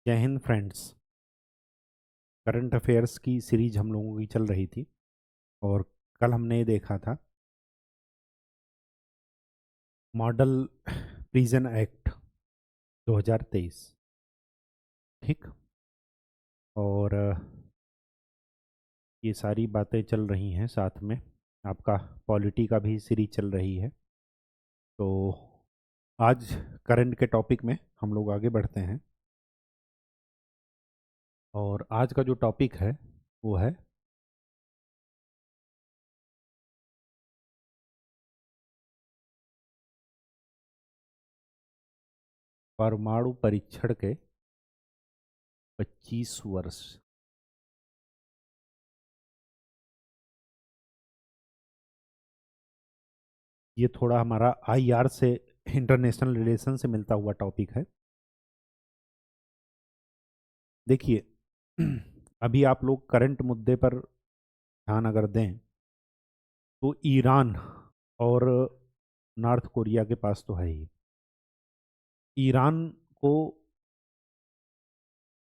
जय Hind friends. Current affairs की series हम लोगों की चल रही थी और कल हमने ये देखा था मॉडल प्रिजन एक्ट 2023। ठीक। और ये सारी बातें चल रही हैं, साथ में आपका पॉलिटी का भी सीरीज चल रही है। तो आज करंट के टॉपिक में हम लोग आगे बढ़ते हैं और आज का जो टॉपिक है वो है परमाणु परीक्षण के 25 वर्ष। ये थोड़ा हमारा आईआर से, इंटरनेशनल रिलेशन से मिलता हुआ टॉपिक है। देखिए, अभी आप लोग करंट मुद्दे पर ध्यान अगर दें तो ईरान और नॉर्थ कोरिया के पास तो है ही। ईरान को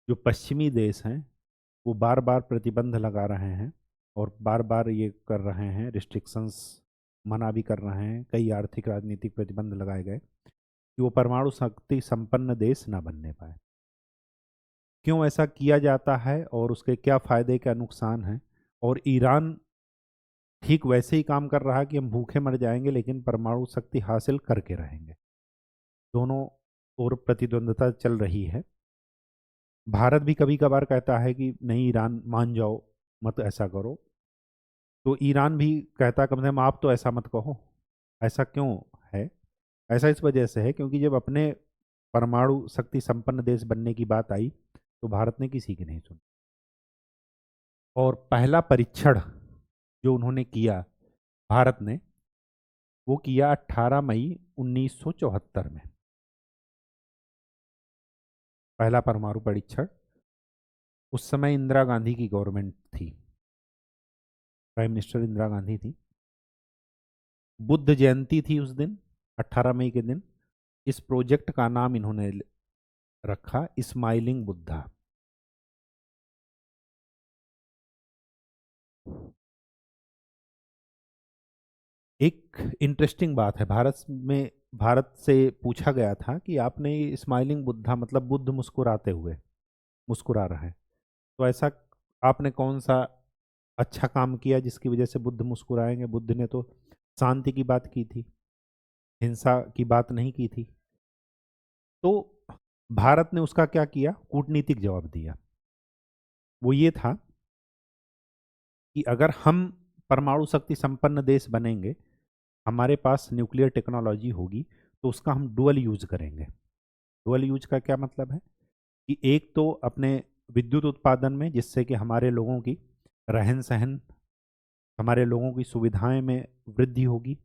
जो पश्चिमी देश हैं वो बार बार प्रतिबंध लगा रहे हैं और बार बार ये कर रहे हैं, रिस्ट्रिक्शंस मना भी कर रहे हैं, कई आर्थिक राजनीतिक प्रतिबंध लगाए गए कि वो परमाणु शक्ति संपन्न देश ना बनने पाए। क्यों ऐसा किया जाता है और उसके क्या फ़ायदे क्या नुकसान हैं, और ईरान ठीक वैसे ही काम कर रहा है कि हम भूखे मर जाएंगे लेकिन परमाणु शक्ति हासिल करके रहेंगे। दोनों ओर प्रतिद्वंद्विता चल रही है। भारत भी कभी कभार कहता है कि नहीं ईरान मान जाओ, मत ऐसा करो। तो ईरान भी कहता कम से कम आप तो ऐसा मत कहो। ऐसा क्यों है? ऐसा इस वजह से है क्योंकि जब अपने परमाणु शक्ति संपन्न देश बनने की बात आई तो भारत ने किसी की नहीं सुनी। और पहला परीक्षण जो उन्होंने किया भारत ने, वो किया 18 मई 1974 में। पहला परमाणु परीक्षण। उस समय इंदिरा गांधी की गवर्नमेंट थी, प्राइम मिनिस्टर इंदिरा गांधी थी। बुद्ध जयंती थी उस दिन, 18 मई के दिन। इस प्रोजेक्ट का नाम इन्होंने रखा स्माइलिंग बुद्धा। एक इंटरेस्टिंग बात है, भारत से पूछा गया था कि आपने स्माइलिंग बुद्धा मतलब बुद्ध मुस्कुराते हुए, मुस्कुरा रहा है, तो ऐसा आपने कौन सा अच्छा काम किया जिसकी वजह से बुद्ध मुस्कुराएंगे? बुद्ध ने तो शांति की बात की थी, हिंसा की बात नहीं की थी। तो भारत ने उसका क्या किया, कूटनीतिक जवाब दिया। वो ये था कि अगर हम परमाणु शक्ति संपन्न देश बनेंगे, हमारे पास न्यूक्लियर टेक्नोलॉजी होगी, तो उसका हम डुअल यूज करेंगे। डुअल यूज का क्या मतलब है कि एक तो अपने विद्युत उत्पादन में, जिससे कि हमारे लोगों की रहन सहन, हमारे लोगों की सुविधाएं में वृद्धि होगी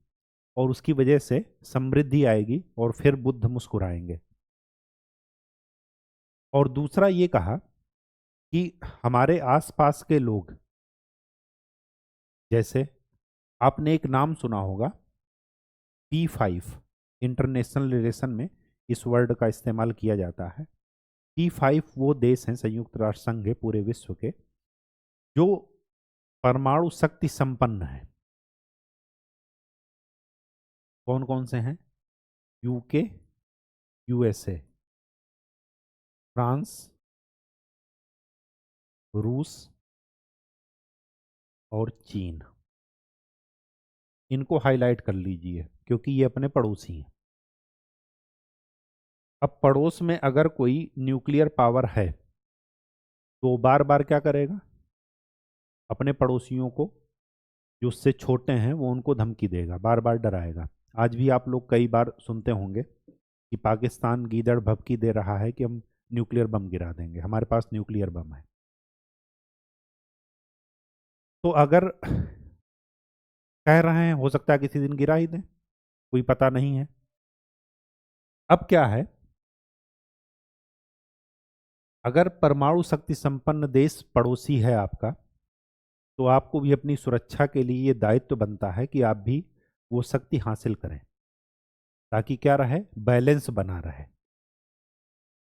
और उसकी वजह से समृद्धि आएगी और फिर बुद्ध मुस्कुराएंगे। और दूसरा ये कहा कि हमारे आसपास के लोग, जैसे आपने एक नाम सुना होगा P5, इंटरनेशनल रिलेशन में इस वर्ड का इस्तेमाल किया जाता है। P5 वो देश हैं संयुक्त राष्ट्र संघ के पूरे विश्व के जो परमाणु शक्ति संपन्न है। कौन कौन से हैं? यूके, यूएसए, फ्रांस, रूस और चीन। इनको हाईलाइट कर लीजिए क्योंकि ये अपने पड़ोसी हैं। अब पड़ोस में अगर कोई न्यूक्लियर पावर है तो बार बार क्या करेगा? अपने पड़ोसियों को, जो उससे छोटे हैं, वो उनको धमकी देगा, बार बार डराएगा। आज भी आप लोग कई बार सुनते होंगे कि पाकिस्तान गीदड़ भभकी दे रहा है कि हम न्यूक्लियर बम गिरा देंगे, हमारे पास न्यूक्लियर बम है। तो अगर कह रहे हैं हो सकता है किसी दिन गिरा ही दें, कोई पता नहीं है। अब क्या है, अगर परमाणु शक्ति संपन्न देश पड़ोसी है आपका, तो आपको भी अपनी सुरक्षा के लिए ये दायित्व बनता है कि आप भी वो शक्ति हासिल करें, ताकि क्या रहे, बैलेंस बना रहे।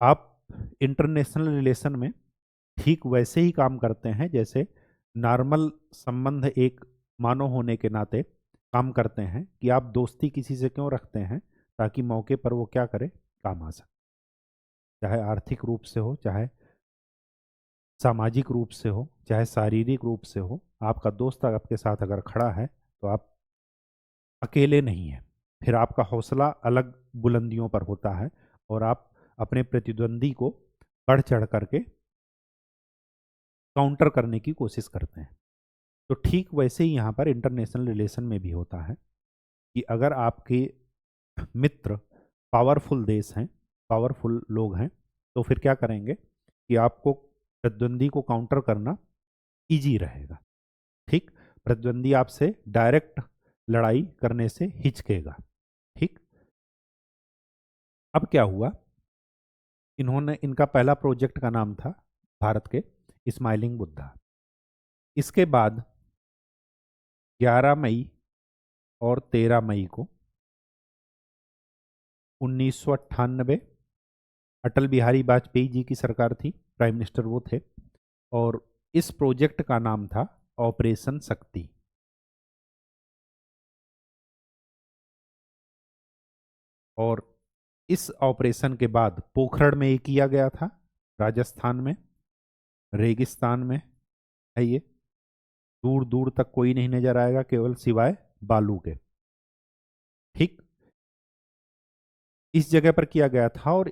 आप इंटरनेशनल रिलेशन में ठीक वैसे ही काम करते हैं जैसे नॉर्मल संबंध एक मानव होने के नाते काम करते हैं, कि आप दोस्ती किसी से क्यों रखते हैं, ताकि मौके पर वो क्या करे, काम आ सके। चाहे आर्थिक रूप से हो, चाहे सामाजिक रूप से हो, चाहे शारीरिक रूप से हो, आपका दोस्त आपके साथ अगर खड़ा है तो आप अकेले नहीं हैं। फिर आपका हौसला अलग बुलंदियों पर होता है और आप अपने प्रतिद्वंदी को बढ़ चढ़ करके काउंटर करने की कोशिश करते हैं। तो ठीक वैसे ही यहाँ पर इंटरनेशनल रिलेशन में भी होता है कि अगर आपके मित्र पावरफुल देश हैं, पावरफुल लोग हैं, तो फिर क्या करेंगे कि आपको प्रतिद्वंदी को काउंटर करना इजी रहेगा। ठीक, प्रतिद्वंदी आपसे डायरेक्ट लड़ाई करने से हिचकेगा। ठीक, अब क्या हुआ, इनका पहला प्रोजेक्ट का नाम था भारत के स्माइलिंग बुद्धा। इसके बाद 11 मई और 13 मई को 1998 अटल बिहारी वाजपेयी जी की सरकार थी, प्राइम मिनिस्टर वो थे, और इस प्रोजेक्ट का नाम था ऑपरेशन शक्ति। और इस ऑपरेशन के बाद पोखरण में ये किया गया था, राजस्थान में रेगिस्तान में है ये, दूर दूर तक कोई नहीं नजर आएगा केवल सिवाय बालू के। ठीक, इस जगह पर किया गया था। और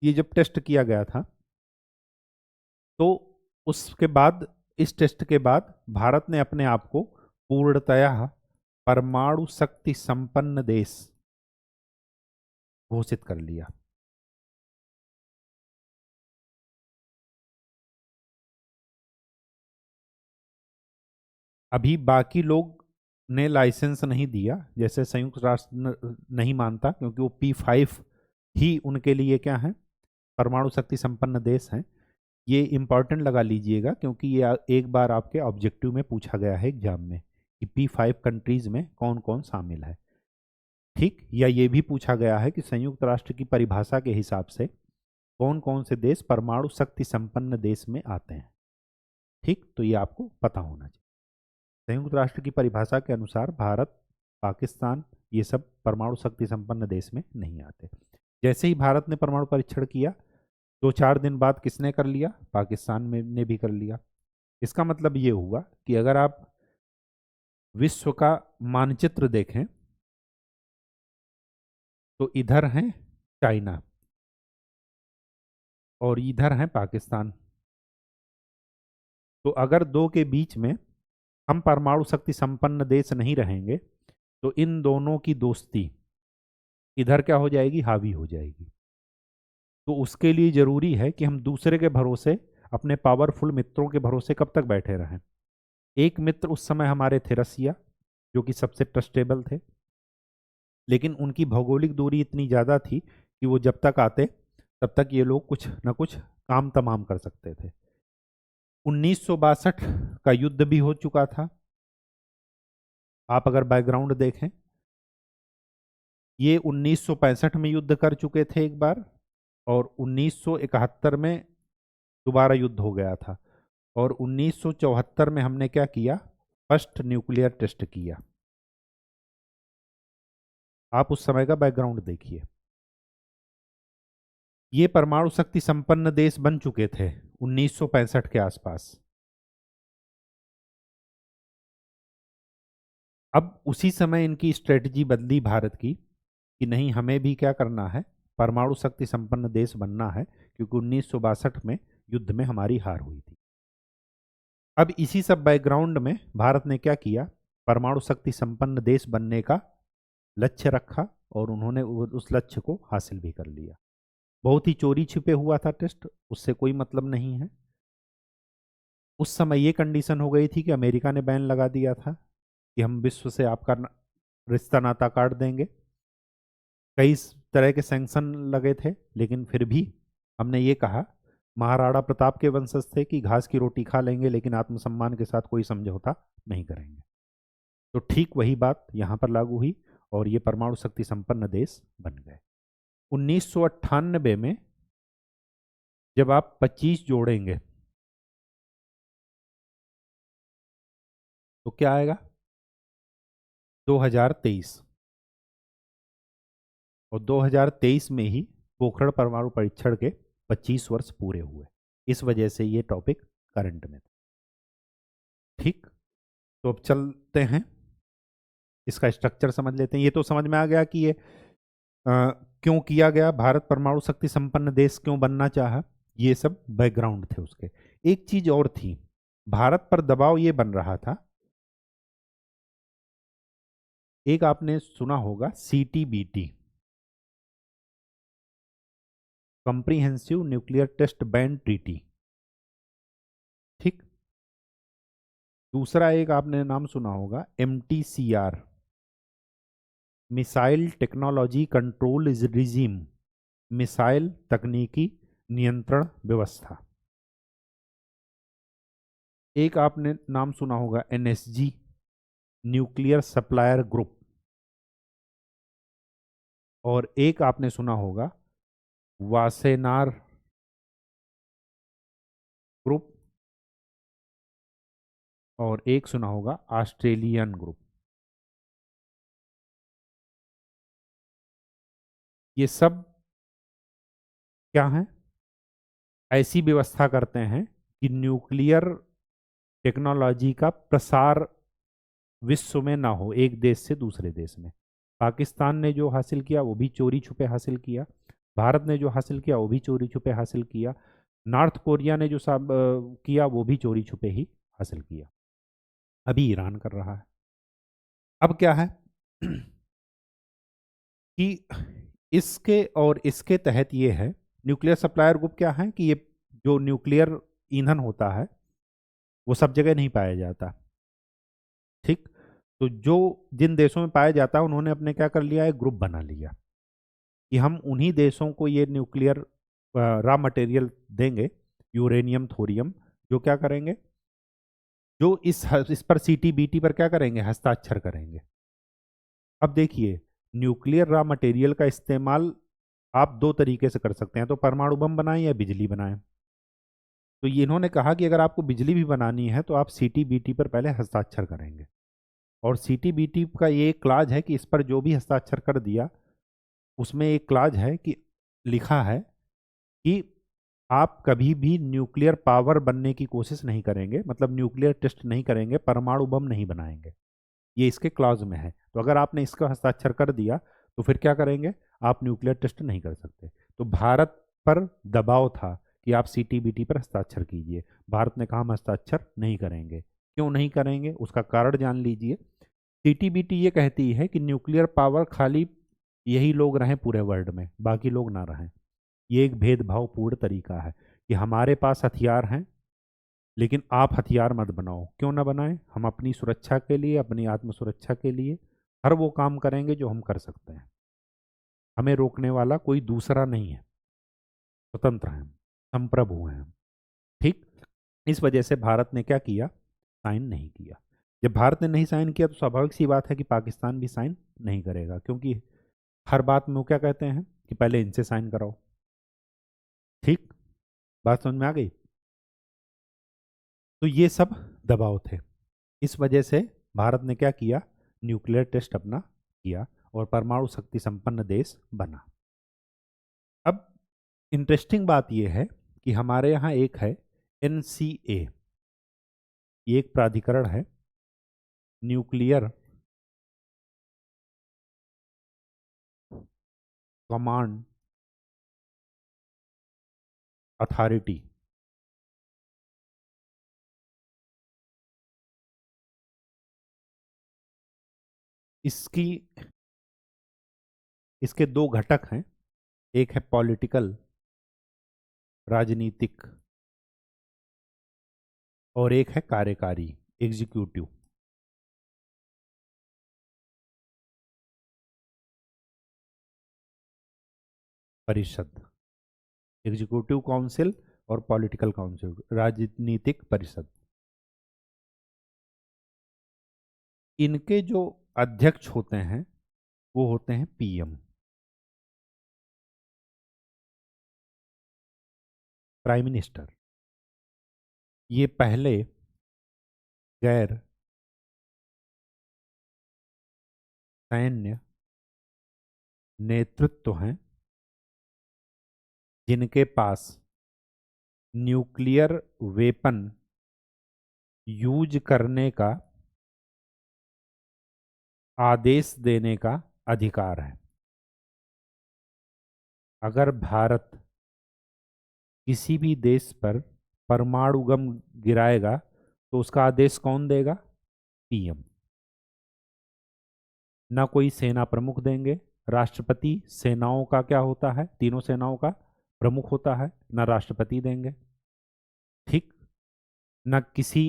ये जब टेस्ट किया गया था तो उसके बाद, इस टेस्ट के बाद भारत ने अपने आप को पूर्णतया परमाणु शक्ति संपन्न देश घोषित कर लिया। अभी बाकी लोग ने लाइसेंस नहीं दिया, जैसे संयुक्त राष्ट्र नहीं मानता, क्योंकि वो P5 ही उनके लिए क्या है, परमाणु शक्ति संपन्न देश हैं। ये इंपॉर्टेंट लगा लीजिएगा, क्योंकि ये एक बार आपके ऑब्जेक्टिव में पूछा गया है एग्जाम में कि P5 कंट्रीज में कौन कौन शामिल है। ठीक, या ये भी पूछा गया है कि संयुक्त राष्ट्र की परिभाषा के हिसाब से कौन कौन से देश परमाणु शक्ति संपन्न देश में आते हैं। ठीक, तो ये आपको पता होना चाहिए। संयुक्त राष्ट्र की परिभाषा के अनुसार भारत, पाकिस्तान, ये सब परमाणु शक्ति संपन्न देश में नहीं आते। जैसे ही भारत ने परमाणु परीक्षण किया, 2-4 दिन बाद किसने कर लिया, पाकिस्तान में ने भी कर लिया। इसका मतलब ये हुआ कि अगर आप विश्व का मानचित्र देखें तो इधर है चाइना और इधर है पाकिस्तान। तो अगर दो के बीच में हम परमाणु शक्ति संपन्न देश नहीं रहेंगे तो इन दोनों की दोस्ती इधर क्या हो जाएगी, हावी हो जाएगी। तो उसके लिए जरूरी है कि हम दूसरे के भरोसे, अपने पावरफुल मित्रों के भरोसे कब तक बैठे रहें। एक मित्र उस समय हमारे थे रसिया, जो कि सबसे ट्रस्टेबल थे, लेकिन उनकी भौगोलिक दूरी इतनी ज़्यादा थी कि वो जब तक आते तब तक ये लोग कुछ न कुछ काम तमाम कर सकते थे। 1962 का युद्ध भी हो चुका था। आप अगर बैकग्राउंड देखें, ये 1965 में युद्ध कर चुके थे एक बार, और 1971 में दोबारा युद्ध हो गया था, और 1974 में हमने क्या किया, फर्स्ट न्यूक्लियर टेस्ट किया। आप उस समय का बैकग्राउंड देखिए। ये परमाणु शक्ति संपन्न देश बन चुके थे 1965 के आसपास। अब उसी समय इनकी स्ट्रेटजी बदली भारत की कि नहीं, हमें भी क्या करना है, परमाणु शक्ति संपन्न देश बनना है, क्योंकि 1962 में युद्ध में हमारी हार हुई थी। अब इसी सब बैकग्राउंड में भारत ने क्या किया, परमाणु शक्ति संपन्न देश बनने का लक्ष्य रखा, और उन्होंने उस लक्ष्य को हासिल भी कर लिया। बहुत ही चोरी छिपे हुआ था टेस्ट, उससे कोई मतलब नहीं है। उस समय ये कंडीशन हो गई थी कि अमेरिका ने बैन लगा दिया था कि हम विश्व से आपका रिश्ता नाता काट देंगे। कई तरह के सैंक्शन लगे थे, लेकिन फिर भी हमने ये कहा, महाराणा प्रताप के वंशज थे, कि घास की रोटी खा लेंगे लेकिन आत्मसम्मान के साथ कोई समझौता नहीं करेंगे। तो ठीक वही बात यहाँ पर लागू हुई और ये परमाणु शक्ति संपन्न देश बन गए। 1998 में जब आप 25 जोड़ेंगे तो क्या आएगा? 2023। और 2023 में ही पोखरण परमाणु परीक्षण के 25 वर्ष पूरे हुए। इस वजह से ये टॉपिक करंट में था। ठीक, तो अब चलते हैं, इसका स्ट्रक्चर समझ लेते हैं। ये तो समझ में आ गया कि ये क्यों किया गया, भारत परमाणु शक्ति संपन्न देश क्यों बनना चाहा, ये सब बैकग्राउंड थे उसके। एक चीज और थी, भारत पर दबाव ये बन रहा था, एक आपने सुना होगा CTBT, comprehensive nuclear test ban treaty. ठीक, दूसरा एक आपने नाम सुना होगा MTCR, missile technology control regime, missile तकनीकी नियंत्रण व्यवस्था। एक आपने नाम सुना होगा NSG, न्यूक्लियर सप्लायर ग्रुप। और एक आपने सुना होगा वासेनार ग्रुप, और एक सुना होगा ऑस्ट्रेलियन ग्रुप। ये सब क्या है? ऐसी व्यवस्था करते हैं कि न्यूक्लियर टेक्नोलॉजी का प्रसार विश्व में ना हो, एक देश से दूसरे देश में। पाकिस्तान ने जो हासिल किया वो भी चोरी छुपे हासिल किया, भारत ने जो हासिल किया वो भी चोरी छुपे हासिल किया, नॉर्थ कोरिया ने जो सब किया वो भी चोरी छुपे ही हासिल किया, अभी ईरान कर रहा है। अब क्या है कि इसके और इसके तहत ये है, न्यूक्लियर सप्लायर ग्रुप क्या है कि ये जो न्यूक्लियर ईंधन होता है वो सब जगह नहीं पाया जाता। ठीक, तो जो जिन देशों में पाया जाता है उन्होंने अपने क्या कर लिया है, ग्रुप बना लिया कि हम उन्हीं देशों को ये न्यूक्लियर रॉ मटेरियल देंगे, यूरेनियम थोरियम, जो क्या करेंगे, जो इस पर CTBT पर क्या करेंगे, हस्ताक्षर करेंगे। अब देखिए, न्यूक्लियर रॉ मटेरियल का इस्तेमाल आप दो तरीके से कर सकते हैं, तो परमाणु बम बनाएं या बिजली बनाएं। तो ये इन्होंने कहा कि अगर आपको बिजली भी बनानी है तो आप CTBT पर पहले हस्ताक्षर करेंगे। और CTBT का ये एक क्लाज है कि इस पर जो भी हस्ताक्षर कर दिया, उसमें एक क्लाज है कि लिखा है कि आप कभी भी न्यूक्लियर पावर बनने की कोशिश नहीं करेंगे, मतलब न्यूक्लियर टेस्ट नहीं करेंगे, परमाणु बम नहीं बनाएंगे। ये इसके क्लॉज में है। तो अगर आपने इसका हस्ताक्षर कर दिया तो फिर क्या करेंगे, आप न्यूक्लियर टेस्ट नहीं कर सकते। तो भारत पर दबाव था कि आप CTBT पर हस्ताक्षर कीजिए। भारत ने कहा हम हस्ताक्षर नहीं करेंगे। क्यों नहीं करेंगे, उसका कारण जान लीजिए। CTBT ये कहती है कि न्यूक्लियर पावर खाली यही लोग रहें पूरे वर्ल्ड में, बाकी लोग ना रहें। ये एक भेदभावपूर्ण तरीका है कि हमारे पास हथियार हैं लेकिन आप हथियार मत बनाओ। क्यों ना बनाएं, हम अपनी सुरक्षा के लिए, अपनी आत्म सुरक्षा के लिए हर वो काम करेंगे जो हम कर सकते हैं। हमें रोकने वाला कोई दूसरा नहीं है, स्वतंत्र हैं, संप्रभु हैं हम। ठीक, इस वजह से भारत ने क्या किया, साइन नहीं किया। जब भारत ने नहीं साइन किया तो स्वाभाविक सी बात है कि पाकिस्तान भी साइन नहीं करेगा, क्योंकि हर बात में वो क्या कहते हैं कि पहले इनसे साइन कराओ। ठीक, बात समझ में आ गई। तो ये सब दबाव थे, इस वजह से भारत ने क्या किया, न्यूक्लियर टेस्ट अपना किया और परमाणु शक्ति संपन्न देश बना। अब इंटरेस्टिंग बात यह है कि हमारे यहाँ एक है NCA, ये एक प्राधिकरण है, न्यूक्लियर कमांड अथॉरिटी। इसकी इसके दो घटक हैं, एक है पॉलिटिकल, राजनीतिक, और एक है कार्यकारी, एग्जीक्यूटिव। परिषद, एग्जीक्यूटिव काउंसिल और पॉलिटिकल काउंसिल, राजनीतिक परिषद। इनके जो अध्यक्ष होते हैं वो होते हैं PM। प्राइम मिनिस्टर, ये पहले गैर सैन्य नेतृत्व हैं जिनके पास न्यूक्लियर वेपन यूज करने का आदेश देने का अधिकार है। अगर भारत किसी भी देश पर परमाणु बम गिराएगा तो उसका आदेश कौन देगा? पीएम। ना कोई सेना प्रमुख देंगे। राष्ट्रपति सेनाओं का क्या होता है? तीनों सेनाओं का प्रमुख होता है, ना राष्ट्रपति देंगे। ठीक। न किसी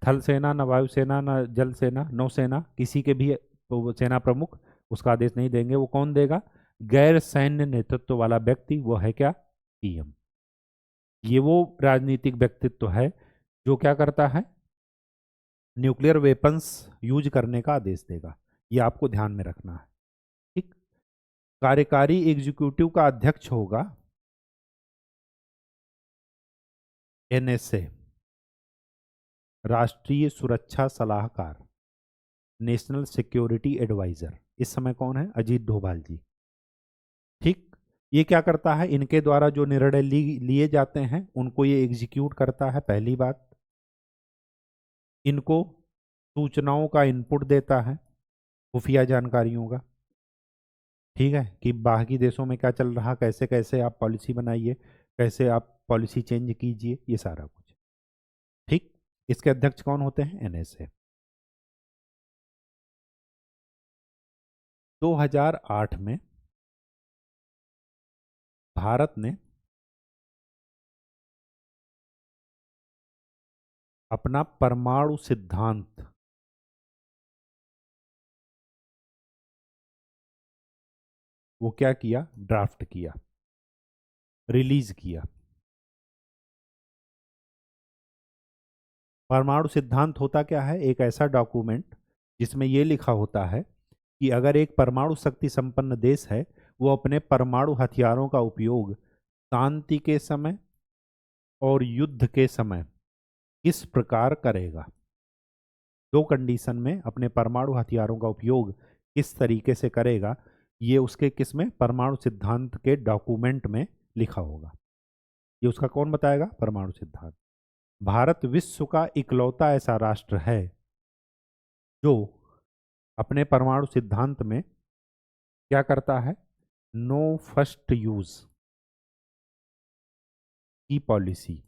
थल सेना, न वायुसेना, न जल सेना, नौसेना, किसी के भी तो वो सेना प्रमुख उसका आदेश नहीं देंगे। वो कौन देगा? गैर सैन्य नेतृत्व वाला व्यक्ति, वो है क्या? पीएम। ये वो राजनीतिक व्यक्तित्व है जो क्या करता है? न्यूक्लियर वेपन्स यूज करने का आदेश देगा। ये आपको ध्यान में रखना है। ठीक। कार्यकारी एग्जीक्यूटिव का अध्यक्ष होगा एनएसए, राष्ट्रीय सुरक्षा सलाहकार, नेशनल सिक्योरिटी एडवाइजर। इस समय कौन है? अजीत डोभाल जी। ठीक। ये क्या करता है? इनके द्वारा जो निर्णय लिए जाते हैं उनको ये एग्जीक्यूट करता है, पहली बात। इनको सूचनाओं का इनपुट देता है, खुफिया जानकारियों का। ठीक है, कि बाकी देशों में क्या चल रहा, कैसे कैसे आप पॉलिसी बनाइए, कैसे आप पॉलिसी चेंज कीजिए, ये सारा कुछ। ठीक। इसके अध्यक्ष कौन होते हैं? एनएसए। 2008 में भारत ने अपना परमाणु सिद्धांत वो क्या किया? ड्राफ्ट किया, रिलीज किया। परमाणु सिद्धांत होता क्या है? एक ऐसा डॉक्यूमेंट जिसमें यह लिखा होता है कि अगर एक परमाणु शक्ति संपन्न देश है, वो अपने परमाणु हथियारों का उपयोग शांति के समय और युद्ध के समय किस प्रकार करेगा। दो कंडीशन में अपने परमाणु हथियारों का उपयोग किस तरीके से करेगा, ये उसके किसमें? परमाणु सिद्धांत के डॉक्यूमेंट में लिखा होगा। ये उसका कौन बताएगा? परमाणु सिद्धांत। भारत विश्व का इकलौता ऐसा राष्ट्र है जो अपने परमाणु सिद्धांत में क्या करता है? नो फर्स्ट यूज की पॉलिसी।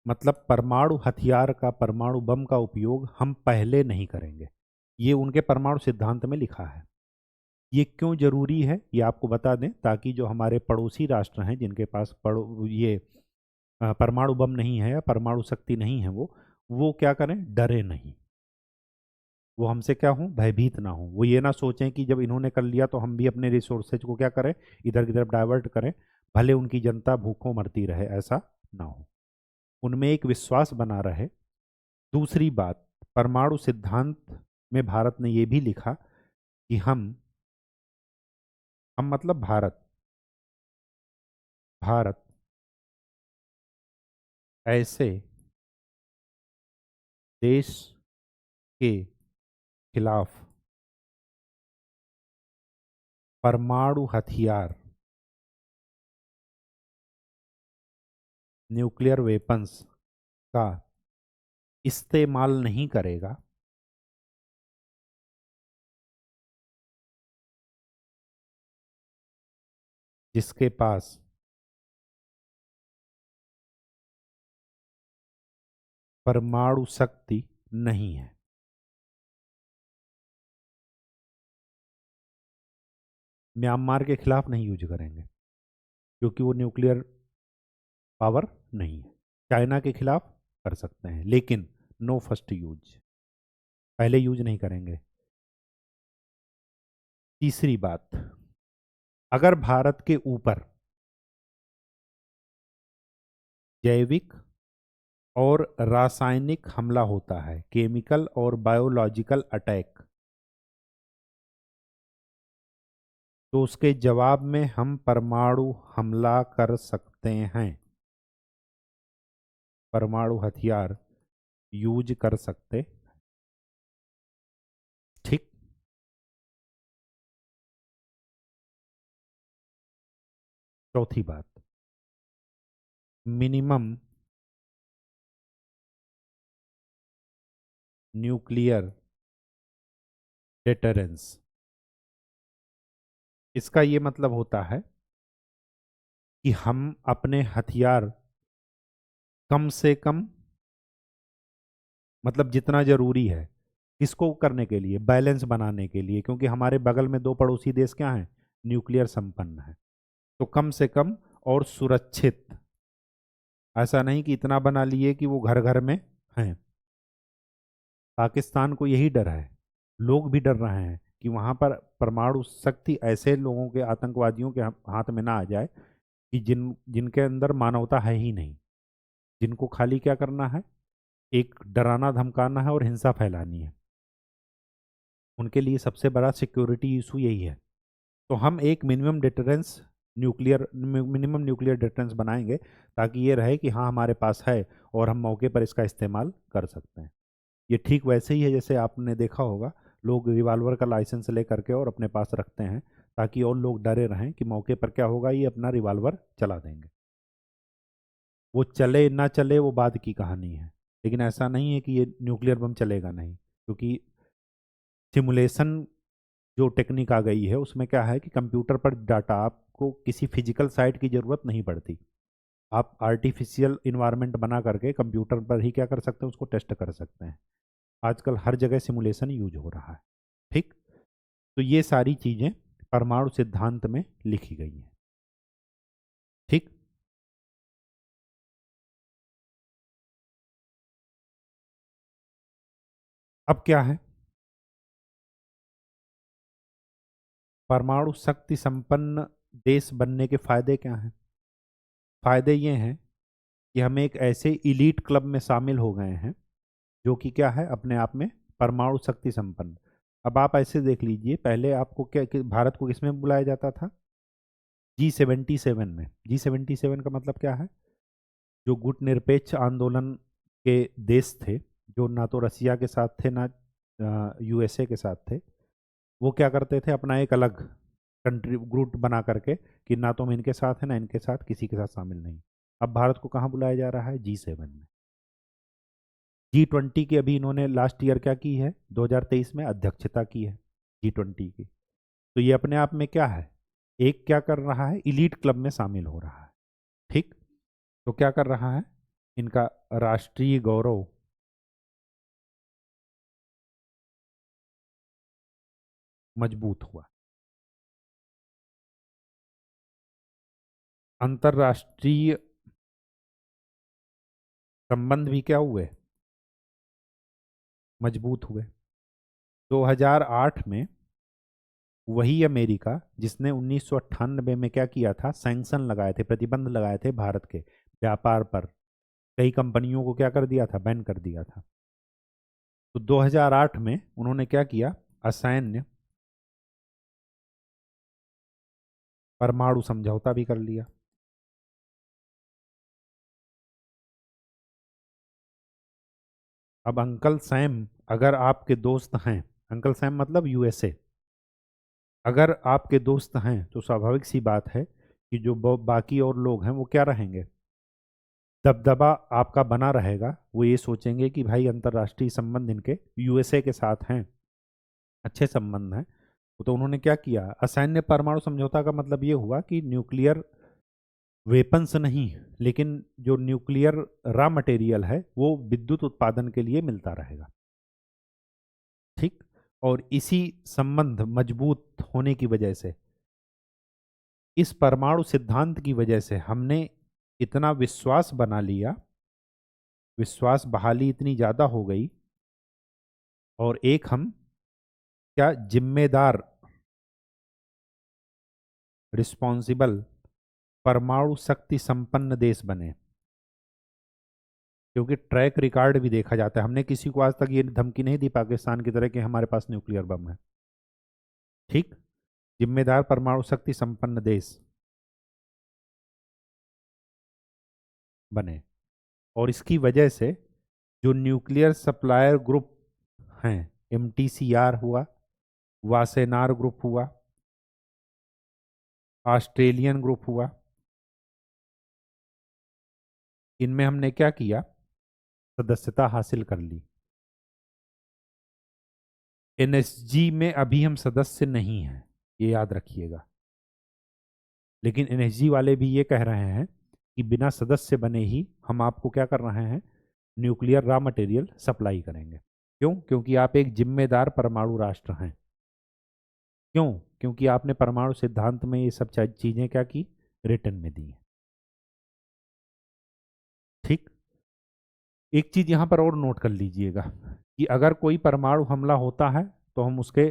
मतलब परमाणु हथियार का, परमाणु बम का उपयोग हम पहले नहीं करेंगे। ये उनके परमाणु सिद्धांत में लिखा है। ये क्यों जरूरी है ये आपको बता दें, ताकि जो हमारे पड़ोसी राष्ट्र हैं जिनके पास ये परमाणु बम नहीं है या परमाणु शक्ति नहीं है, वो क्या करें? डरे नहीं। वो हमसे क्या हो? भयभीत ना हो। वो ये ना सोचें कि जब इन्होंने कर लिया तो हम भी अपने रिसोर्सेज को क्या करें? इधर की तरफ डाइवर्ट करें, भले उनकी जनता भूखों मरती रहे, ऐसा ना हो। उनमें एक विश्वास बना रहे। दूसरी बात, परमाणु सिद्धांत में भारत ने ये भी लिखा कि हम मतलब भारत, भारत ऐसे देश के खिलाफ परमाणु हथियार, न्यूक्लियर वेपन्स का इस्तेमाल नहीं करेगा जिसके पास परमाणु शक्ति नहीं है। म्यांमार के खिलाफ नहीं यूज करेंगे क्योंकि वो न्यूक्लियर पावर नहीं है। चाइना के खिलाफ कर सकते हैं, लेकिन नो फर्स्ट यूज, पहले यूज नहीं करेंगे। तीसरी बात, अगर भारत के ऊपर जैविक और रासायनिक हमला होता है, केमिकल और बायोलॉजिकल अटैक, तो उसके जवाब में हम परमाणु हमला कर सकते हैं, परमाणु हथियार यूज कर सकते। ठीक। चौथी बात, मिनिमम न्यूक्लियर डेटरेंस। इसका ये मतलब होता है कि हम अपने हथियार कम से कम, मतलब जितना जरूरी है, किसको करने के लिए, बैलेंस बनाने के लिए, क्योंकि हमारे बगल में दो पड़ोसी देश क्या हैं, न्यूक्लियर संपन्न है। तो कम से कम और सुरक्षित, ऐसा नहीं कि इतना बना लिए कि वो घर घर में हैं। पाकिस्तान को यही डर है, लोग भी डर रहे हैं कि वहां पर परमाणु शक्ति ऐसे लोगों के, आतंकवादियों के हाथ में ना आ जाए कि जिनके अंदर मानवता है ही नहीं, जिनको खाली क्या करना है, एक डराना धमकाना है और हिंसा फैलानी है। उनके लिए सबसे बड़ा सिक्योरिटी इशू यही है। तो हम एक मिनिमम न्यूक्लियर डिटरेंस बनाएंगे, ताकि ये रहे कि हाँ हमारे पास है और हम मौके पर इसका इस्तेमाल कर सकते हैं। ये ठीक वैसे ही है जैसे आपने देखा होगा, लोग रिवॉल्वर का लाइसेंस ले करके और अपने पास रखते हैं, ताकि और लोग डरे रहें कि मौके पर क्या होगा, ये अपना रिवॉल्वर चला देंगे। वो चले ना चले वो बाद की कहानी है, लेकिन ऐसा नहीं है कि ये न्यूक्लियर बम चलेगा नहीं, क्योंकि सिमुलेशन जो टेक्निक आ गई है उसमें क्या है कि कंप्यूटर पर डाटा, आपको किसी फिजिकल साइट की ज़रूरत नहीं पड़ती। आप आर्टिफिशियल इन्वायरमेंट बना करके कंप्यूटर पर ही क्या कर सकते हैं, उसको टेस्ट कर सकते हैं। आजकल हर जगह सिमुलेशन यूज हो रहा है। ठीक। तो ये सारी चीज़ें परमाणु सिद्धांत में लिखी गई हैं। ठीक। अब क्या है, परमाणु शक्ति संपन्न देश बनने के फायदे क्या हैं? फायदे ये हैं कि हम एक ऐसे इलीट क्लब में शामिल हो गए हैं जो कि क्या है, अपने आप में परमाणु शक्ति संपन्न। अब आप ऐसे देख लीजिए, पहले आपको क्या भारत को किसमें बुलाया जाता था, G77 में। G77 का मतलब क्या है, जो गुटनिरपेक्ष आंदोलन के देश थे, जो ना तो रसिया के साथ थे ना यूएसए के साथ थे, वो क्या करते थे, अपना एक अलग कंट्री ग्रुप बना करके कि ना तो हम इनके साथ हैं ना इनके साथ, किसी के साथ शामिल नहीं। अब भारत को कहाँ बुलाया जा रहा है, G7 में। G20 की अभी इन्होंने लास्ट ईयर क्या की है, 2023 में अध्यक्षता की है G20 की। तो ये अपने आप में क्या है, एक क्या कर रहा है, इलीट क्लब में शामिल हो रहा है। ठीक। तो क्या कर रहा है, इनका राष्ट्रीय गौरव मजबूत हुआ, अंतर्राष्ट्रीय संबंध भी क्या हुए, मजबूत हुए। 2008 में वही अमेरिका जिसने 1998 में क्या किया था, सैंक्शन लगाए थे, प्रतिबंध लगाए थे भारत के व्यापार पर, कई कंपनियों को क्या कर दिया था, बैन कर दिया था। तो 2008 में उन्होंने क्या किया, असैन्य परमाणु समझौता भी कर लिया। अब अंकल सैम अगर आपके दोस्त हैं, अंकल सैम मतलब यूएसए, अगर आपके दोस्त हैं तो स्वाभाविक सी बात है कि जो बाकी और लोग हैं वो क्या रहेंगे, दबदबा आपका बना रहेगा। वो ये सोचेंगे कि भाई अंतर्राष्ट्रीय संबंध इनके यूएसए के साथ हैं, अच्छे संबंध हैं। तो उन्होंने क्या किया, असैन्य परमाणु समझौता का मतलब ये हुआ कि न्यूक्लियर वेपन्स नहीं, लेकिन जो न्यूक्लियर रॉ मटेरियल है वो विद्युत उत्पादन के लिए मिलता रहेगा। ठीक। और इसी संबंध मजबूत होने की वजह से, इस परमाणु सिद्धांत की वजह से हमने इतना विश्वास बना लिया, विश्वास बहाली इतनी ज़्यादा हो गई, और एक हम क्या जिम्मेदार, रिस्पॉन्सिबल परमाणु शक्ति संपन्न देश बने। क्योंकि ट्रैक रिकॉर्ड भी देखा जाता है, हमने किसी को आज तक ये धमकी नहीं दी पाकिस्तान की तरह कि हमारे पास न्यूक्लियर बम है। ठीक। जिम्मेदार परमाणु शक्ति संपन्न देश बने। और इसकी वजह से जो न्यूक्लियर सप्लायर ग्रुप हैं, एमटीसीआर हुआ, वासेनार ग्रुप हुआ, ऑस्ट्रेलियन ग्रुप हुआ, इनमें हमने क्या किया, सदस्यता हासिल कर ली। एनएसजी में अभी हम सदस्य नहीं हैं, ये याद रखिएगा। लेकिन एनएसजी वाले भी ये कह रहे हैं कि बिना सदस्य बने ही हम आपको क्या कर रहे हैं, न्यूक्लियर रॉ मटेरियल सप्लाई करेंगे। क्यों? क्योंकि आप एक जिम्मेदार परमाणु राष्ट्र हैं। क्यों? क्योंकि आपने परमाणु सिद्धांत में ये सब चीजें क्या की, रिटर्न में दी हैं। ठीक। एक चीज यहां पर और नोट कर लीजिएगा कि अगर कोई परमाणु हमला होता है तो हम उसके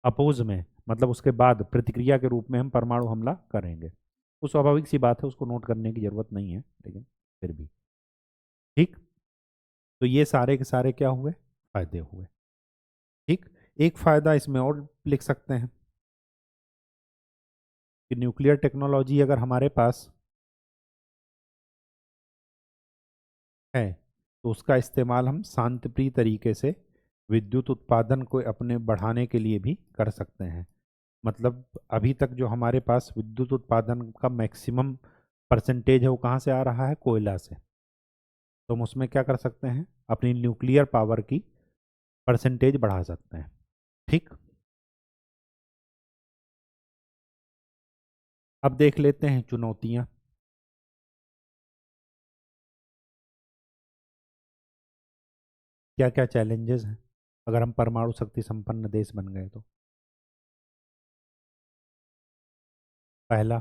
अपोज में, मतलब उसके बाद प्रतिक्रिया के रूप में हम परमाणु हमला करेंगे। वो स्वाभाविक सी बात है, उसको नोट करने की जरूरत नहीं है, लेकिन फिर भी। ठीक। तो ये सारे के सारे क्या हुए, फायदे हुए। ठीक। एक फायदा इसमें और लिख सकते हैं कि न्यूक्लियर टेक्नोलॉजी अगर हमारे पास है तो उसका इस्तेमाल हम शांतिप्रिय तरीके से विद्युत उत्पादन को अपने बढ़ाने के लिए भी कर सकते हैं। मतलब अभी तक जो हमारे पास विद्युत उत्पादन का मैक्सिमम परसेंटेज है वो कहाँ से आ रहा है, कोयला से। तो हम उसमें क्या कर सकते हैं, अपनी न्यूक्लियर पावर की परसेंटेज बढ़ा सकते हैं। ठीक। अब देख लेते हैं चुनौतियां, क्या क्या चैलेंजेस हैं अगर हम परमाणु शक्ति संपन्न देश बन गए तो। पहला,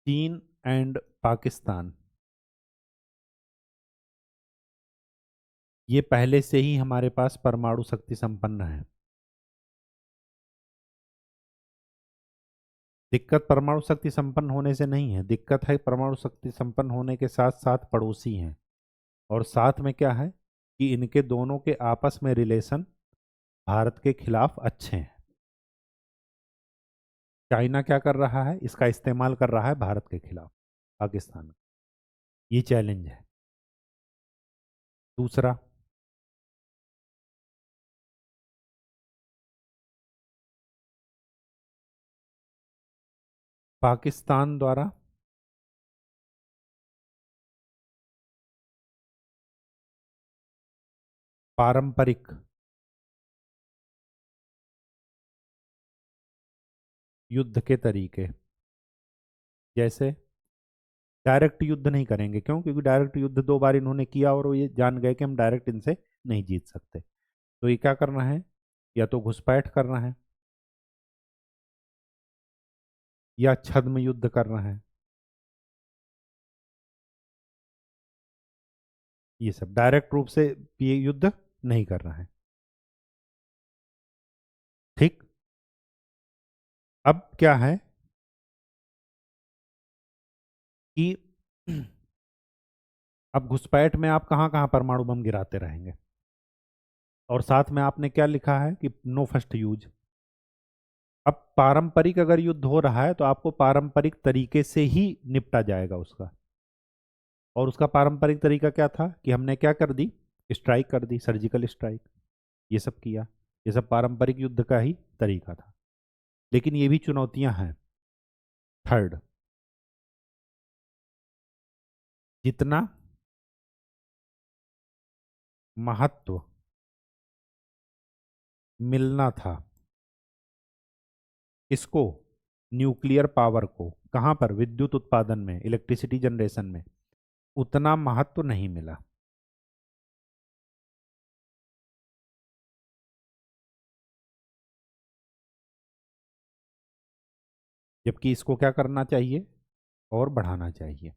चीन एंड पाकिस्तान, ये पहले से ही हमारे पास परमाणु शक्ति संपन्न है। दिक्कत परमाणु शक्ति संपन्न होने से नहीं है, दिक्कत है परमाणु शक्ति संपन्न होने के साथ साथ पड़ोसी हैं। और साथ में क्या है कि इनके दोनों के आपस में रिलेशन भारत के खिलाफ अच्छे हैं। चाइना क्या कर रहा है, इसका इस्तेमाल कर रहा है भारत के खिलाफ, पाकिस्तान। ये चैलेंज है। दूसरा, पाकिस्तान द्वारा पारंपरिक युद्ध के तरीके, जैसे डायरेक्ट युद्ध नहीं करेंगे। क्यों? क्योंकि डायरेक्ट युद्ध 2 बार इन्होंने किया और वो ये जान गए कि हम डायरेक्ट इनसे नहीं जीत सकते। तो ये क्या करना है, या तो घुसपैठ करना है या छद्म युद्ध करना है। ये सब डायरेक्ट रूप से ये युद्ध नहीं करना है। ठीक। अब क्या है कि अब घुसपैठ में आप कहाँ कहाँ परमाणु बम गिराते रहेंगे। और साथ में आपने क्या लिखा है कि नो फर्स्ट यूज। अब पारंपरिक अगर युद्ध हो रहा है तो आपको पारंपरिक तरीके से ही निपटा जाएगा उसका। और उसका पारंपरिक तरीका क्या था कि हमने क्या कर दी, स्ट्राइक कर दी, सर्जिकल स्ट्राइक, ये सब किया। ये सब पारंपरिक युद्ध का ही तरीका था। लेकिन ये भी चुनौतियां हैं। थर्ड, जितना महत्व मिलना था इसको, न्यूक्लियर पावर को, कहाँ पर, विद्युत उत्पादन में, इलेक्ट्रिसिटी जनरेशन में, उतना महत्व नहीं मिला। जबकि इसको क्या करना चाहिए, और बढ़ाना चाहिए।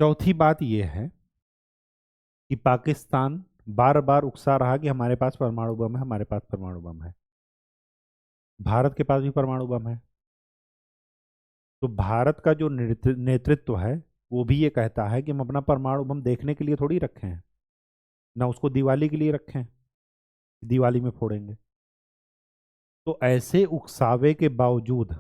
चौथी बात यह है कि पाकिस्तान बार बार उकसा रहा कि हमारे पास परमाणु बम है, हमारे पास परमाणु बम है। भारत के पास भी परमाणु बम है। तो भारत का जो नेतृत्व है वो भी ये कहता है कि हम अपना परमाणु बम देखने के लिए थोड़ी रखे हैं। ना उसको दिवाली के लिए रखें, दिवाली में फोड़ेंगे। तो ऐसे उकसावे के बावजूद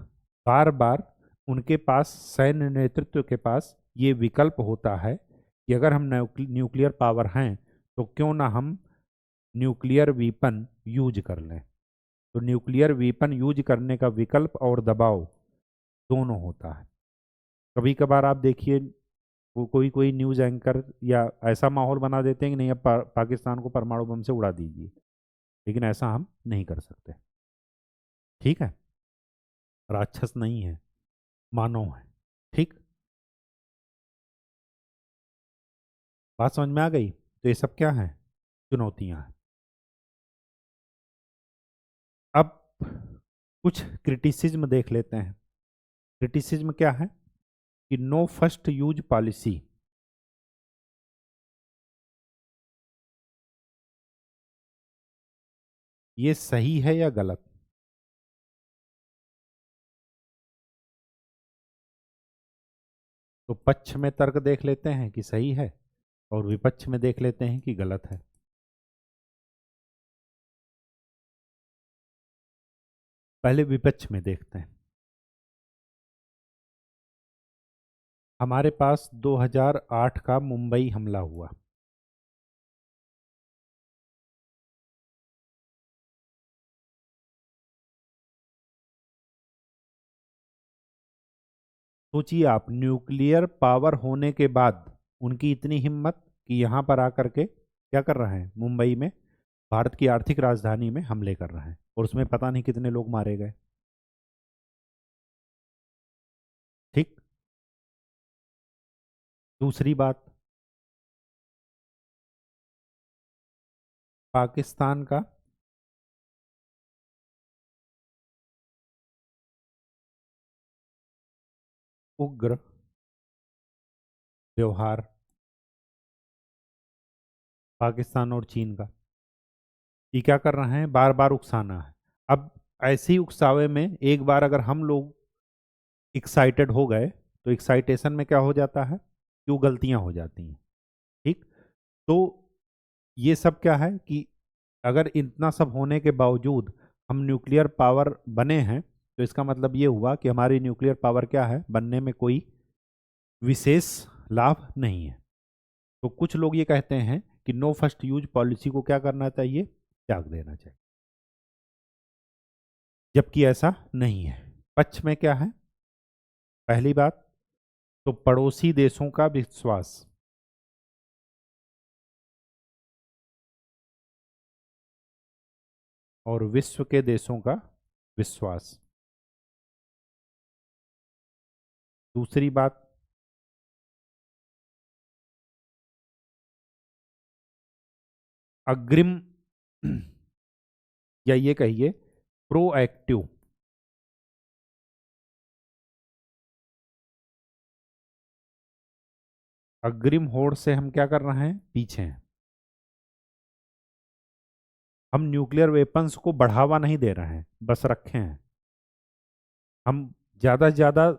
बार बार उनके पास, सैन्य नेतृत्व के पास ये विकल्प होता है कि अगर हम न्यूक्लियर पावर हैं तो क्यों ना हम न्यूक्लियर वीपन यूज कर लें। तो न्यूक्लियर वीपन यूज करने का विकल्प और दबाव दोनों होता है। कभी कभार आप देखिए, वो कोई कोई न्यूज़ एंकर या ऐसा माहौल बना देते हैं कि नहीं, अब पाकिस्तान को परमाणु बम से उड़ा दीजिए, लेकिन ऐसा हम नहीं कर सकते। ठीक है, राक्षस नहीं है, मानव है। ठीक, बात समझ में आ गई? तो ये सब क्या है, चुनौतियां हैं। अब कुछ क्रिटिसिज्म देख लेते हैं। क्रिटिसिज्म क्या है कि नो फर्स्ट यूज पॉलिसी, ये सही है या गलत? तो पक्ष में तर्क देख लेते हैं कि सही है, और विपक्ष में देख लेते हैं कि गलत है। पहले विपक्ष में देखते हैं। हमारे पास 2008 का मुंबई हमला हुआ। सोचिए आप, न्यूक्लियर पावर होने के बाद उनकी इतनी हिम्मत कि यहाँ पर आकर के क्या कर रहे हैं, मुंबई में, भारत की आर्थिक राजधानी में हमले कर रहे हैं, और उसमें पता नहीं कितने लोग मारे गए। ठीक। दूसरी बात, पाकिस्तान का उग्र व्यवहार, पाकिस्तान और चीन का, ये क्या कर रहे हैं, बार बार उकसाना है। अब ऐसे ही उकसावे में एक बार अगर हम लोग एक्साइटेड हो गए, तो एक्साइटेशन में क्या हो जाता है, क्यों गलतियां हो जाती हैं। ठीक। तो ये सब क्या है कि अगर इतना सब होने के बावजूद हम न्यूक्लियर पावर बने हैं, तो इसका मतलब ये हुआ कि हमारी न्यूक्लियर पावर क्या है, बनने में कोई विशेष लाभ नहीं है। तो कुछ लोग ये कहते हैं कि नो फर्स्ट यूज पॉलिसी को क्या करना चाहिए, त्याग देना चाहिए, जबकि ऐसा नहीं है। पक्ष में क्या है, पहली बात तो पड़ोसी देशों का विश्वास, और विश्व के देशों का विश्वास। दूसरी बात, अग्रिम या ये कहिए प्रोएक्टिव, अग्रिम होड़ से हम क्या कर रहे हैं, पीछे हैं। हम न्यूक्लियर वेपन्स को बढ़ावा नहीं दे रहे हैं, बस रखे हैं। हम ज़्यादा से ज़्यादा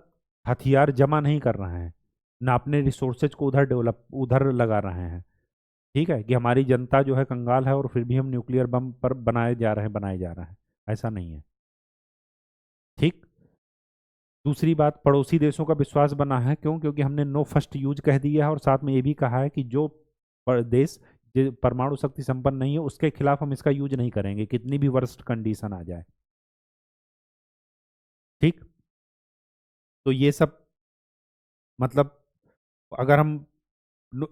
हथियार जमा नहीं कर रहे हैं, ना अपने रिसोर्सेज को उधर डेवलप, उधर लगा रहे हैं। ठीक है, कि हमारी जनता जो है कंगाल है और फिर भी हम न्यूक्लियर बम पर बनाए जा रहे हैं, बनाए जा रहे हैं, ऐसा नहीं है। ठीक। दूसरी बात, पड़ोसी देशों का विश्वास बना है, क्यों, क्योंकि हमने नो फर्स्ट यूज कह दिया है, और साथ में ये भी कहा है कि जो देश जो परमाणु शक्ति संपन्न नहीं है उसके खिलाफ हम इसका यूज नहीं करेंगे, कितनी भी वर्स्ट कंडीशन आ जाए। ठीक। तो ये सब मतलब, अगर हम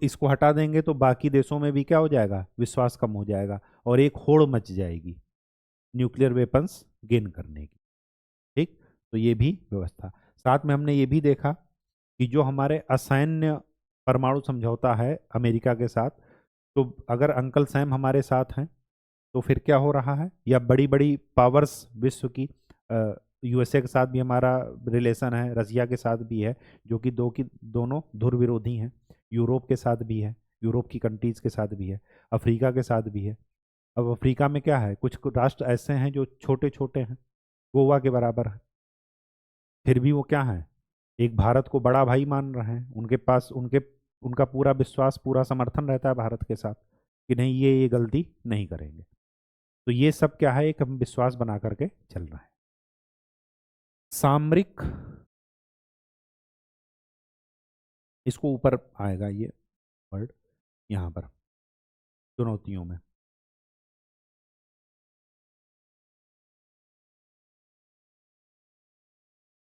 इसको हटा देंगे तो बाकी देशों में भी क्या हो जाएगा, विश्वास कम हो जाएगा, और एक होड़ मच जाएगी न्यूक्लियर वेपन्स गेन करने की। ठीक। तो ये भी व्यवस्था। साथ में हमने ये भी देखा कि जो हमारे असैन्य परमाणु समझौता है अमेरिका के साथ, तो अगर अंकल सैम हमारे साथ हैं तो फिर क्या हो रहा है, या बड़ी बड़ी पावर्स विश्व की, यूएसए के साथ भी हमारा रिलेशन है, रसिया के साथ भी है, जो कि दोनों धुर विरोधी हैं, यूरोप के साथ भी है, यूरोप की कंट्रीज के साथ भी है, अफ्रीका के साथ भी है। अब अफ्रीका में क्या है, कुछ राष्ट्र ऐसे हैं जो छोटे छोटे हैं, गोवा के बराबर है, फिर भी वो क्या है, एक भारत को बड़ा भाई मान रहे हैं, उनके पास उनका पूरा विश्वास, पूरा समर्थन रहता है भारत के साथ। कि नहीं ये गलती नहीं करेंगे। तो ये सब क्या है, एक हम विश्वास बना करके चल रहा है। सामरिक, इसको ऊपर आएगा ये वर्ड यहाँ पर चुनौतियों में।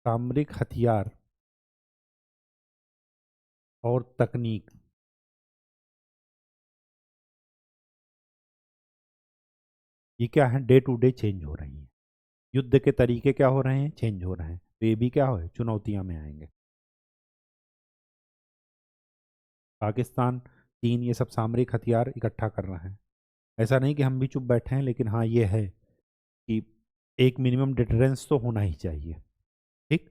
सामरिक हथियार और तकनीक, ये क्या है, डे टू डे चेंज हो रही है। युद्ध के तरीके क्या हो रहे हैं, चेंज हो रहे हैं, तो ये भी क्या हो चुनौतियां में आएंगे। पाकिस्तान, चीन, ये सब सामरिक हथियार इकट्ठा कर रहे हैं। ऐसा नहीं कि हम भी चुप बैठे हैं, लेकिन हाँ ये है कि एक मिनिमम डिटरेंस तो होना ही चाहिए। ठीक,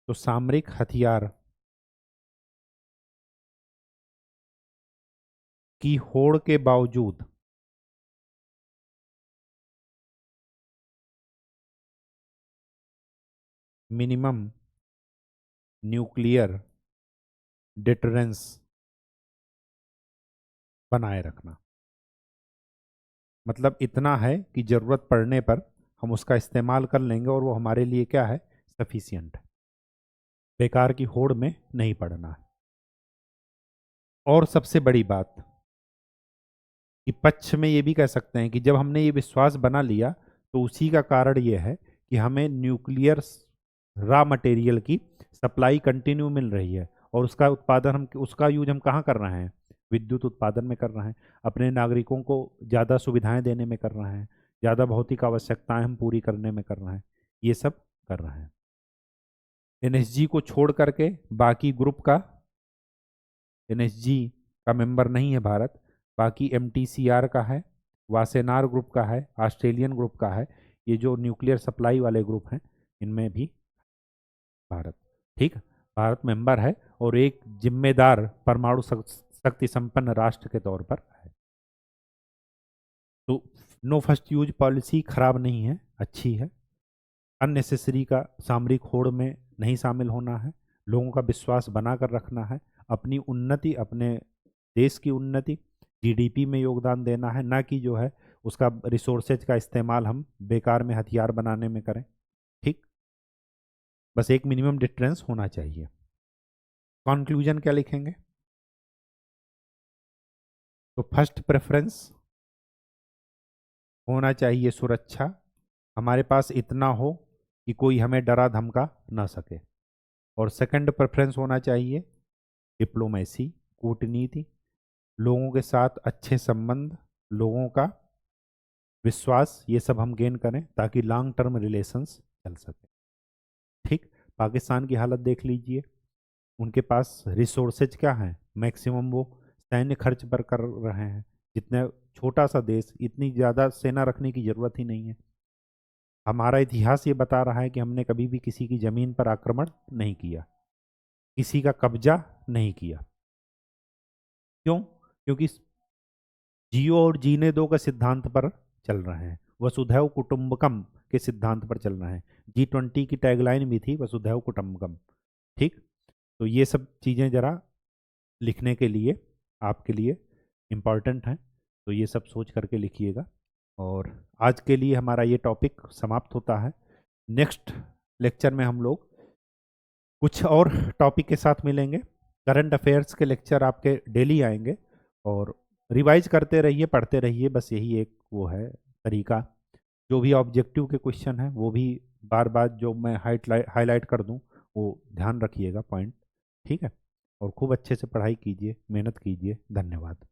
तो सामरिक हथियार की होड़ के बावजूद मिनिमम न्यूक्लियर डिटरेंस बनाए रखना। मतलब इतना है कि जरूरत पड़ने पर हम उसका इस्तेमाल कर लेंगे और वो हमारे लिए क्या है, सफिशियंट है। बेकार की होड़ में नहीं पड़ना है। और सबसे बड़ी बात कि पक्ष में ये भी कह सकते हैं कि जब हमने ये विश्वास बना लिया तो उसी का कारण ये है कि हमें न्यूक्लियर रॉ मटेरियल की सप्लाई कंटिन्यू मिल रही है, और उसका उत्पादन हम, उसका यूज हम कहाँ कर रहे हैं, विद्युत उत्पादन में कर रहे हैं, अपने नागरिकों को ज़्यादा सुविधाएं देने में कर रहे हैं, ज़्यादा भौतिक आवश्यकताएं हम पूरी करने में कर रहे हैं, ये सब कर रहे हैं। एनएसजी को छोड़ करके बाकी ग्रुप का, एनएसजी का मेंबर नहीं है भारत, बाकी एमटीसीआर का है, वासेनार ग्रुप का है, ऑस्ट्रेलियन ग्रुप का है, ये जो न्यूक्लियर सप्लाई वाले ग्रुप हैं इनमें भी भारत, ठीक, भारत मेंबर है और एक जिम्मेदार परमाणु शक्ति संपन्न राष्ट्र के तौर पर है। तो नो फर्स्ट यूज पॉलिसी खराब नहीं है, अच्छी है। अननेसेसरी का सामरिक होड़ में नहीं शामिल होना है, लोगों का विश्वास बना कर रखना है, अपनी उन्नति, अपने देश की उन्नति, जीडीपी में योगदान देना है, ना कि जो है उसका रिसोर्सेज का इस्तेमाल हम बेकार में हथियार बनाने में करें। ठीक, बस एक मिनिमम डिफरेंस होना चाहिए। कंक्लूजन क्या लिखेंगे, तो फर्स्ट प्रेफरेंस होना चाहिए सुरक्षा, हमारे पास इतना हो कि कोई हमें डरा धमका ना सके। और सेकंड प्रेफरेंस होना चाहिए डिप्लोमेसी, कूटनीति, लोगों के साथ अच्छे संबंध, लोगों का विश्वास, ये सब हम गेन करें ताकि लॉन्ग टर्म रिलेशंस चल सके। ठीक, पाकिस्तान की हालत देख लीजिए, उनके पास रिसोर्सेज क्या हैं, मैक्सिमम वो सैन्य खर्च पर कर रहे हैं। जितने छोटा सा देश, इतनी ज़्यादा सेना रखने की ज़रूरत ही नहीं है। हमारा इतिहास ये बता रहा है कि हमने कभी भी किसी की ज़मीन पर आक्रमण नहीं किया, किसी का कब्जा नहीं किया। क्यों? क्योंकि जियो और जीने दो का सिद्धांत पर चल रहे हैं, वसुधैव कुटुंबकम के सिद्धांत पर चल रहे हैं। G20 की टैगलाइन भी थी वसुधैव कुटुंबकम। ठीक, तो ये सब चीज़ें ज़रा लिखने के लिए आपके लिए इम्पॉर्टेंट हैं, तो ये सब सोच करके लिखिएगा। और आज के लिए हमारा ये टॉपिक समाप्त होता है। नेक्स्ट लेक्चर में हम लोग कुछ और टॉपिक के साथ मिलेंगे। करंट अफेयर्स के लेक्चर आपके डेली आएंगे, और रिवाइज करते रहिए, पढ़ते रहिए, बस यही एक वो है तरीका। जो भी ऑब्जेक्टिव के क्वेश्चन हैं वो भी बार बार जो मैं हाईलाइट कर दूं वो ध्यान रखिएगा पॉइंट। ठीक है, और खूब अच्छे से पढ़ाई कीजिए, मेहनत कीजिए। धन्यवाद।